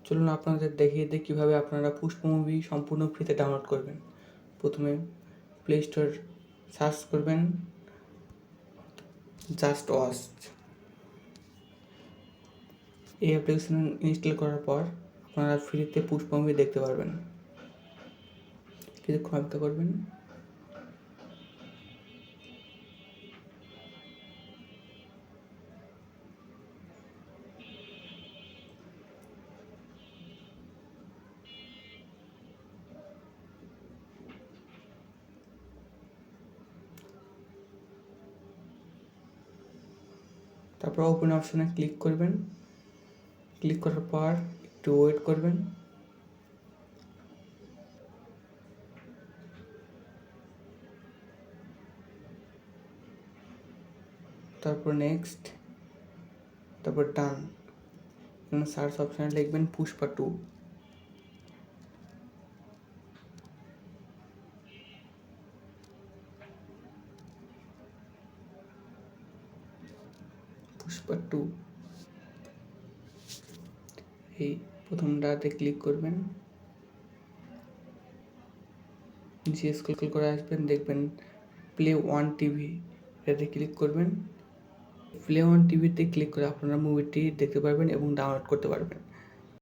চলুন আপনাদের দেখিয়ে দিই কীভাবে আপনারা পুষ্প মুভি সম্পূর্ণ ফ্রিতে ডাউনলোড করবেন। প্রথমে প্লে স্টোর সার্চ করবেন জাস্ট ওয়াচ। এই অ্যাপ্লিকেশন ইনস্টল করার পর আপনারা ফ্রিতে পুষ্প মুভি দেখতে পারবেন। কিছুক্ষণ অপেক্ষা করবেন। তারপর ওপেন অপশনে ক্লিক করবেন। ক্লিক করার পর একটু ওয়েট করবেন। তারপর নেক্সট, তারপর ডান। এখানে সার্চ অপশানে লিখবেন পুষ্পা 2। পুষ্পা 2 এই প্রথমটাতে ক্লিক করবেন। নিচে স্ক্রল করে আসবেন, দেখবেন প্লে ওয়ান টিভি, এটাতে ক্লিক করবেন। প্লে ওয়ান টিভিতে ক্লিক করে আপনারা মুভিটি দেখতে পারবেন এবং ডাউনলোড করতে পারবেন।